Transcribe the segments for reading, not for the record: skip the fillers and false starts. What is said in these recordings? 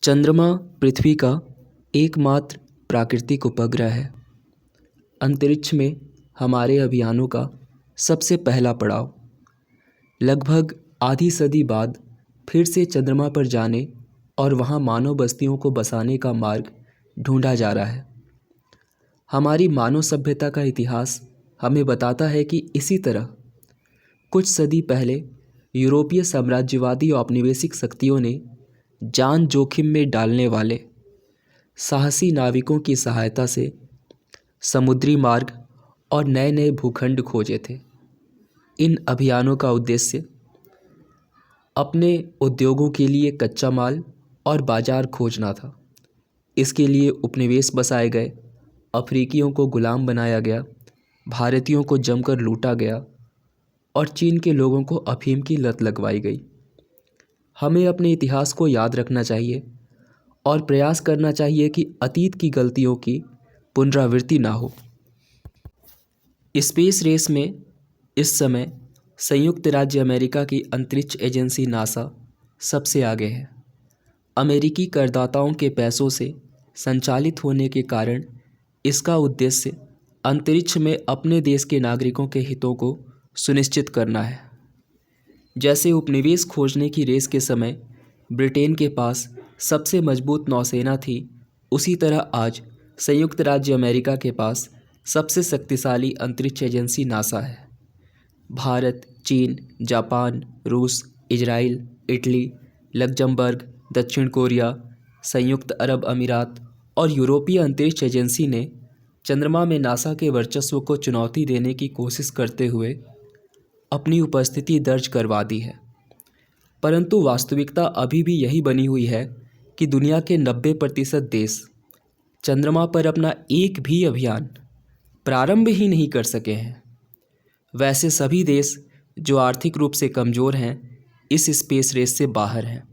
चंद्रमा पृथ्वी का एकमात्र प्राकृतिक उपग्रह है। अंतरिक्ष में हमारे अभियानों का सबसे पहला पड़ाव लगभग आधी सदी बाद फिर से चंद्रमा पर जाने और वहां मानव बस्तियों को बसाने का मार्ग ढूंढा जा रहा है। हमारी मानव सभ्यता का इतिहास हमें बताता है कि इसी तरह कुछ सदी पहले यूरोपीय साम्राज्यवादी औपनिवेशिक शक्तियों ने जान जोखिम में डालने वाले साहसी नाविकों की सहायता से समुद्री मार्ग और नए नए भूखंड खोजे थे। इन अभियानों का उद्देश्य अपने उद्योगों के लिए कच्चा माल और बाजार खोजना था। इसके लिए उपनिवेश बसाए गए, अफ्रीकियों को गुलाम बनाया गया, भारतीयों को जमकर लूटा गया और चीन के लोगों को अफीम की लत लगवाई गई। हमें अपने इतिहास को याद रखना चाहिए और प्रयास करना चाहिए कि अतीत की गलतियों की पुनरावृत्ति ना हो। स्पेस रेस में इस समय संयुक्त राज्य अमेरिका की अंतरिक्ष एजेंसी नासा सबसे आगे है। अमेरिकी करदाताओं के पैसों से संचालित होने के कारण इसका उद्देश्य अंतरिक्ष में अपने देश के नागरिकों के हितों को सुनिश्चित करना है। जैसे उपनिवेश खोजने की रेस के समय ब्रिटेन के पास सबसे मजबूत नौसेना थी, उसी तरह आज संयुक्त राज्य अमेरिका के पास सबसे शक्तिशाली अंतरिक्ष एजेंसी नासा है। भारत, चीन, जापान, रूस, इजराइल, इटली, लग्जमबर्ग, दक्षिण कोरिया, संयुक्त अरब अमीरात और यूरोपीय अंतरिक्ष एजेंसी ने चंद्रमा में नासा के वर्चस्व को चुनौती देने की कोशिश करते हुए अपनी उपस्थिति दर्ज करवा दी है। परंतु वास्तविकता अभी भी यही बनी हुई है कि दुनिया के 90% देश चंद्रमा पर अपना एक भी अभियान प्रारंभ ही नहीं कर सके हैं। वैसे सभी देश जो आर्थिक रूप से कमज़ोर हैं इस स्पेस रेस से बाहर हैं।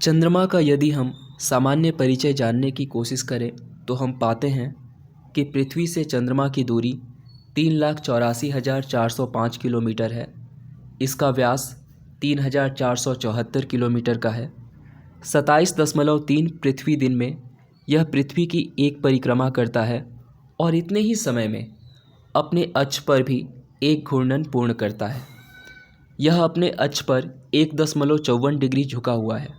चंद्रमा का यदि हम सामान्य परिचय जानने की कोशिश करें तो हम पाते हैं कि पृथ्वी से चंद्रमा की दूरी 3,84,405 किलोमीटर है। इसका व्यास 3,474 किलोमीटर का है। 27.3 पृथ्वी दिन में यह पृथ्वी की एक परिक्रमा करता है और इतने ही समय में अपने अक्ष पर भी एक घूर्णन पूर्ण करता है। यह अपने अक्ष पर 1.54 डिग्री झुका हुआ है।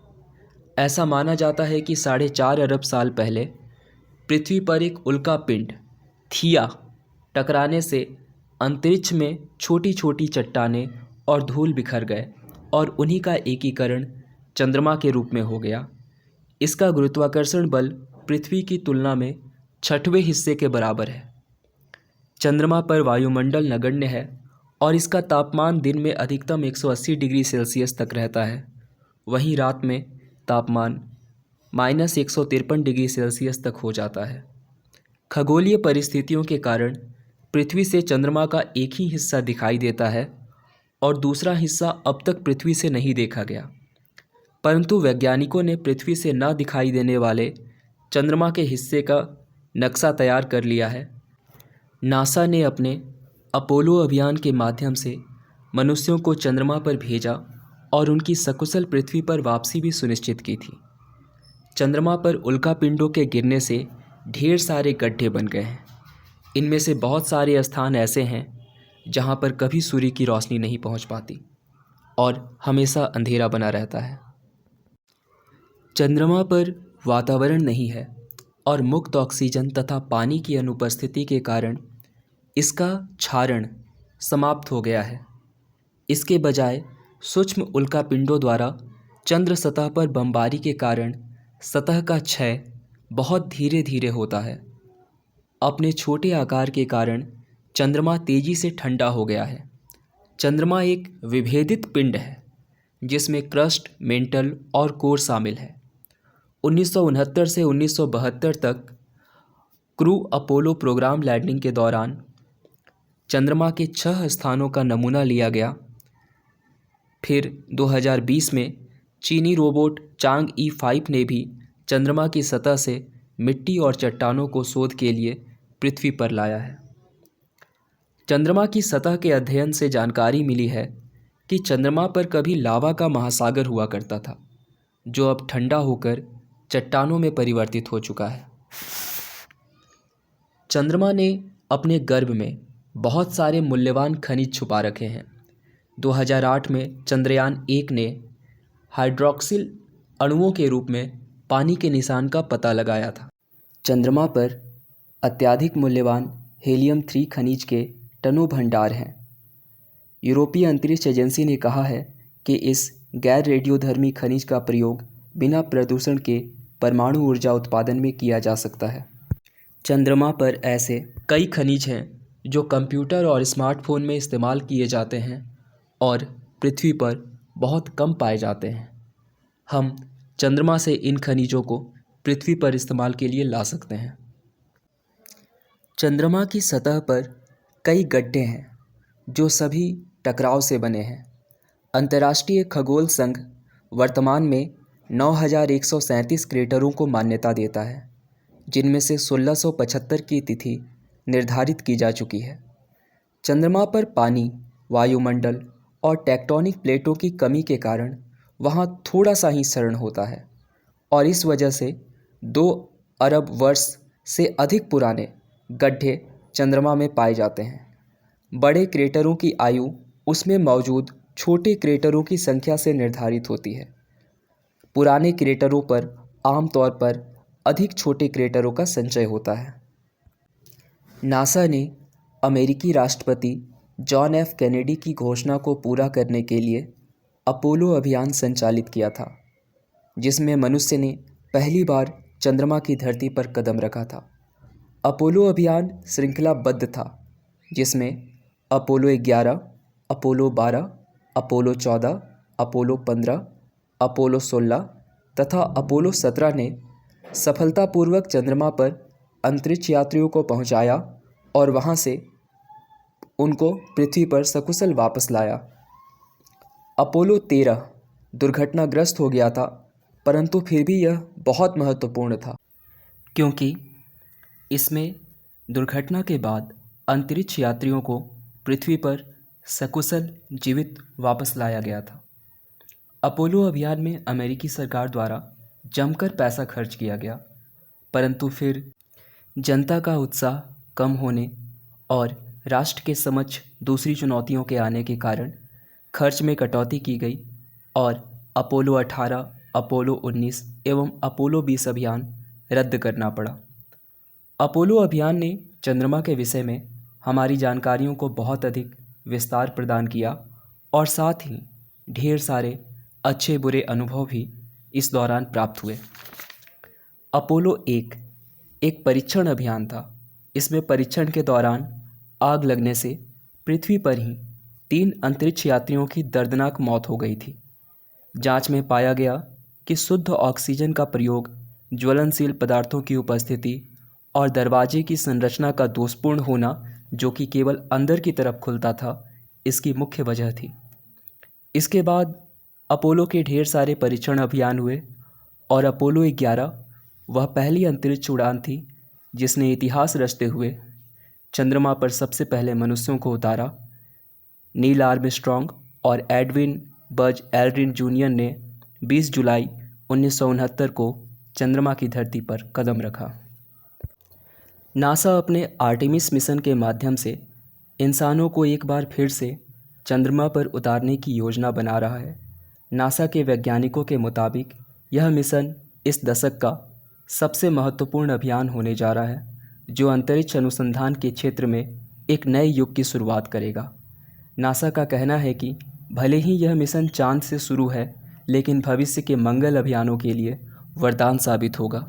ऐसा माना जाता है कि 4.5 अरब साल पहले पृथ्वी पर एक उल्का पिंड थिया टकराने से अंतरिक्ष में छोटी छोटी चट्टानें और धूल बिखर गए और उन्हीं का एकीकरण चंद्रमा के रूप में हो गया। इसका गुरुत्वाकर्षण बल पृथ्वी की तुलना में 6वें हिस्से के बराबर है। चंद्रमा पर वायुमंडल नगण्य है और इसका तापमान दिन में अधिकतम 180 डिग्री सेल्सियस तक रहता है। वहीं रात में तापमान -153 डिग्री सेल्सियस तक हो जाता है। खगोलीय परिस्थितियों के कारण पृथ्वी से चंद्रमा का एक ही हिस्सा दिखाई देता है और दूसरा हिस्सा अब तक पृथ्वी से नहीं देखा गया। परंतु वैज्ञानिकों ने पृथ्वी से न दिखाई देने वाले चंद्रमा के हिस्से का नक्शा तैयार कर लिया है। नासा ने अपने अपोलो अभियान के माध्यम से मनुष्यों को चंद्रमा पर भेजा और उनकी सकुशल पृथ्वी पर वापसी भी सुनिश्चित की थी। चंद्रमा पर उल्कापिंडों के गिरने से ढेर सारे गड्ढे बन गए हैं। इनमें से बहुत सारे स्थान ऐसे हैं जहां पर कभी सूर्य की रोशनी नहीं पहुंच पाती और हमेशा अंधेरा बना रहता है। चंद्रमा पर वातावरण नहीं है और मुक्त ऑक्सीजन तथा पानी की अनुपस्थिति के कारण इसका क्षारण समाप्त हो गया है। इसके बजाय सूक्ष्म उल्कापिंडों द्वारा चंद्र सतह पर बमबारी के कारण सतह का क्षय बहुत धीरे धीरे होता है। अपने छोटे आकार के कारण चंद्रमा तेजी से ठंडा हो गया है। चंद्रमा एक विभेदित पिंड है जिसमें क्रस्ट, मेंटल और कोर शामिल है। 1969 से 1972 तक क्रू अपोलो प्रोग्राम लैंडिंग के दौरान चंद्रमा के 6 स्थानों का नमूना लिया गया। फिर 2020 में चीनी रोबोट चांग-ई 5 ने भी चंद्रमा की सतह से मिट्टी और चट्टानों को शोध के लिए पृथ्वी पर लाया है। चंद्रमा की सतह के अध्ययन से जानकारी मिली है कि चंद्रमा पर कभी लावा का महासागर हुआ करता था। जो अब ठंडा होकर चट्टानों में परिवर्तित हो चुका है। चंद्रमा ने अपने गर्भ में बहुत सारे मूल्यवान खनिज छुपा रखे हैं। 2008 में चंद्रयान-1 ने हाइड्रॉक्सिल अणुओं के रूप में पानी के निशान का पता लगाया था। चंद्रमा पर अत्यधिक मूल्यवान हीलियम-3 खनिज के टनों भंडार हैं। यूरोपीय अंतरिक्ष एजेंसी ने कहा है कि इस गैर रेडियोधर्मी खनिज का प्रयोग बिना प्रदूषण के परमाणु ऊर्जा उत्पादन में किया जा सकता है। चंद्रमा पर ऐसे कई खनिज हैं जो कंप्यूटर और स्मार्टफोन में इस्तेमाल किए जाते हैं और पृथ्वी पर बहुत कम पाए जाते हैं। हम चंद्रमा से इन खनिजों को पृथ्वी पर इस्तेमाल के लिए ला सकते हैं। चंद्रमा की सतह पर कई गड्ढे हैं जो सभी टकराव से बने हैं। अंतर्राष्ट्रीय खगोल संघ वर्तमान में 9,137 क्रेटरों को मान्यता देता है, जिनमें से 1675 की तिथि निर्धारित की जा चुकी है। चंद्रमा पर पानी, वायुमंडल और टेक्टोनिक प्लेटों की कमी के कारण वहाँ थोड़ा सा ही क्षरण होता है और इस वजह से 2 अरब वर्ष से अधिक पुराने गड्ढे चंद्रमा में पाए जाते हैं। बड़े क्रेटरों की आयु उसमें मौजूद छोटे क्रेटरों की संख्या से निर्धारित होती है। पुराने क्रेटरों पर आमतौर पर अधिक छोटे क्रेटरों का संचय होता है। नासा ने अमेरिकी राष्ट्रपति जॉन एफ कैनेडी की घोषणा को पूरा करने के लिए अपोलो अभियान संचालित किया था, जिसमें मनुष्य ने पहली बार चंद्रमा की धरती पर कदम रखा था। अपोलो अभियान श्रृंखलाबद्ध था, जिसमें Apollo 11, Apollo 12, Apollo 14, Apollo 15, Apollo 16 तथा अपोलो 17 ने सफलतापूर्वक चंद्रमा पर अंतरिक्ष यात्रियों को पहुंचाया और वहां से उनको पृथ्वी पर सकुशल वापस लाया। अपोलो 13 दुर्घटनाग्रस्त हो गया था, परंतु फिर भी यह बहुत महत्वपूर्ण था, क्योंकि इसमें दुर्घटना के बाद अंतरिक्ष यात्रियों को पृथ्वी पर सकुशल जीवित वापस लाया गया था। अपोलो अभियान में अमेरिकी सरकार द्वारा जमकर पैसा खर्च किया गया, परंतु फिर जनता का उत्साह कम होने और राष्ट्र के समक्ष दूसरी चुनौतियों के आने के कारण खर्च में कटौती की गई और अपोलो 18, अपोलो 19 एवं अपोलो 20 अभियान रद्द करना पड़ा। अपोलो अभियान ने चंद्रमा के विषय में हमारी जानकारियों को बहुत अधिक विस्तार प्रदान किया और साथ ही ढेर सारे अच्छे बुरे अनुभव भी इस दौरान प्राप्त हुए। अपोलो 1 एक परीक्षण अभियान था। इसमें परीक्षण के दौरान आग लगने से पृथ्वी पर ही 3 अंतरिक्ष यात्रियों की दर्दनाक मौत हो गई थी। जांच में पाया गया कि शुद्ध ऑक्सीजन का प्रयोग, ज्वलनशील पदार्थों की उपस्थिति और दरवाजे की संरचना का दोषपूर्ण होना, जो कि केवल अंदर की तरफ खुलता था, इसकी मुख्य वजह थी। इसके बाद अपोलो के ढेर सारे परीक्षण अभियान हुए और अपोलो 11 वह पहली अंतरिक्ष उड़ान थी जिसने इतिहास रचते हुए चंद्रमा पर सबसे पहले मनुष्यों को उतारा। नील आर्मस्ट्रॉन्ग और एडविन बज एल्ड्रिन जूनियर ने 20 जुलाई 1969 को चंद्रमा की धरती पर कदम रखा। नासा अपने आर्टेमिस मिशन के माध्यम से इंसानों को एक बार फिर से चंद्रमा पर उतारने की योजना बना रहा है। नासा के वैज्ञानिकों के मुताबिक यह मिशन इस दशक का सबसे महत्वपूर्ण अभियान होने जा रहा है, जो अंतरिक्ष अनुसंधान के क्षेत्र में एक नए युग की शुरुआत करेगा। नासा का कहना है कि भले ही यह मिशन चांद से शुरू है, लेकिन भविष्य के मंगल अभियानों के लिए वरदान साबित होगा।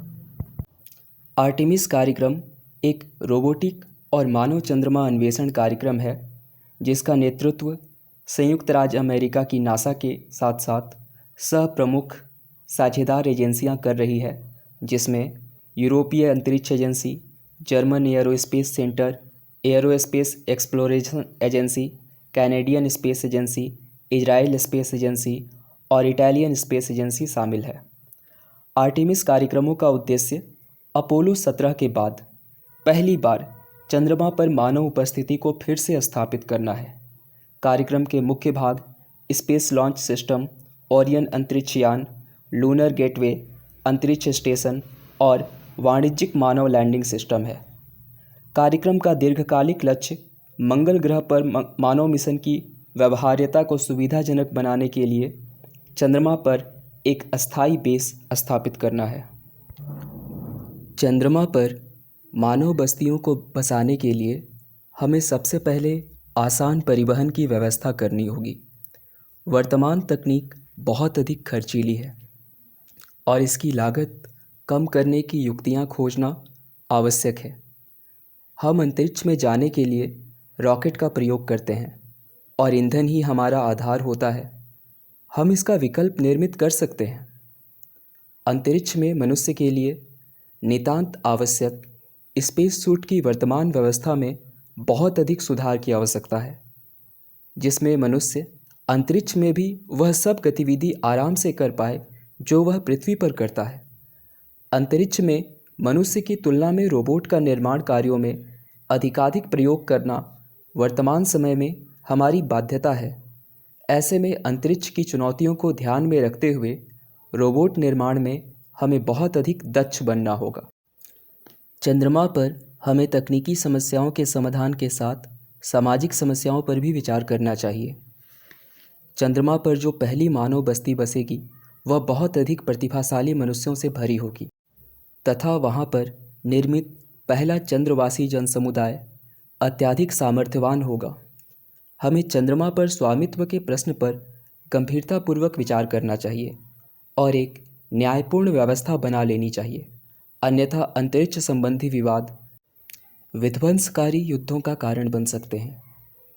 आर्टेमिस कार्यक्रम एक रोबोटिक और मानव चंद्रमा अन्वेषण कार्यक्रम है, जिसका नेतृत्व संयुक्त राज्य अमेरिका की नासा के साथ साथ सह प्रमुख साझेदार एजेंसियां कर रही है, जिसमें यूरोपीय अंतरिक्ष agency, German aerospace centre, aerospace exploration agency, Canadian space agency, Israel space agency और इटालियन स्पेस एजेंसी शामिल है। आर्टेमिस कार्यक्रमों का उद्देश्य अपोलो 17 के बाद पहली बार चंद्रमा पर मानव उपस्थिति को फिर से स्थापित करना है। कार्यक्रम के मुख्य भाग स्पेस लॉन्च सिस्टम, ओरियन अंतरिक्ष यान, लूनर गेटवे, अंतरिक्ष स्टेशन और वाणिज्यिक मानव लैंडिंग सिस्टम है। कार्यक्रम का दीर्घकालिक लक्ष्य मंगल ग्रह पर मानव मिशन की व्यवहार्यता को सुविधाजनक बनाने के लिए चंद्रमा पर एक अस्थायी बेस स्थापित करना है। चंद्रमा पर मानव बस्तियों को बसाने के लिए हमें सबसे पहले आसान परिवहन की व्यवस्था करनी होगी। वर्तमान तकनीक बहुत अधिक खर्चीली है और इसकी लागत कम करने की युक्तियां खोजना आवश्यक है। हम अंतरिक्ष में जाने के लिए रॉकेट का प्रयोग करते हैं और ईंधन ही हमारा आधार होता है। हम इसका विकल्प निर्मित कर सकते हैं। अंतरिक्ष में मनुष्य के लिए नितांत आवश्यक स्पेस सूट की वर्तमान व्यवस्था में बहुत अधिक सुधार की आवश्यकता है, जिसमें मनुष्य अंतरिक्ष में भी वह सब गतिविधि आराम से कर पाए जो वह पृथ्वी पर करता है। अंतरिक्ष में मनुष्य की तुलना में रोबोट का निर्माण कार्यों में अधिकाधिक प्रयोग करना वर्तमान समय में हमारी बाध्यता है। ऐसे में अंतरिक्ष की चुनौतियों को ध्यान में रखते हुए रोबोट निर्माण में हमें बहुत अधिक दक्ष बनना होगा। चंद्रमा पर हमें तकनीकी समस्याओं के समाधान के साथ सामाजिक समस्याओं पर भी विचार करना चाहिए। चंद्रमा पर जो पहली मानव बस्ती बसेगी वह बहुत अधिक प्रतिभाशाली मनुष्यों से भरी होगी तथा वहाँ पर निर्मित पहला चंद्रवासी जनसमुदाय अत्यधिक सामर्थ्यवान होगा। हमें चंद्रमा पर स्वामित्व के प्रश्न पर गंभीरतापूर्वक विचार करना चाहिए और एक न्यायपूर्ण व्यवस्था बना लेनी चाहिए, अन्यथा अंतरिक्ष संबंधी विवाद विध्वंसकारी युद्धों का कारण बन सकते हैं।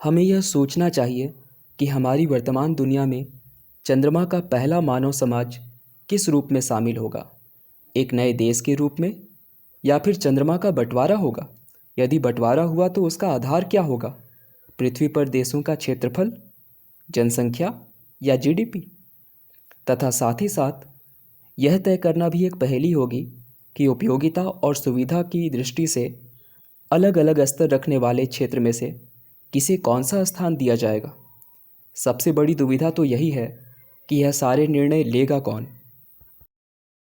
हमें यह सोचना चाहिए कि हमारी वर्तमान दुनिया में चंद्रमा का पहला मानव समाज किस रूप में शामिल होगा, एक नए देश के रूप में या फिर चंद्रमा का बंटवारा होगा। यदि बंटवारा हुआ तो उसका आधार क्या होगा, पृथ्वी पर देशों का क्षेत्रफल, जनसंख्या या जीडीपी। तथा साथ ही साथ यह तय करना भी एक पहेली होगी कि उपयोगिता और सुविधा की दृष्टि से अलग अलग स्तर रखने वाले क्षेत्र में से किसे कौन सा स्थान दिया जाएगा। सबसे बड़ी दुविधा तो यही है कि यह सारे निर्णय लेगा कौन।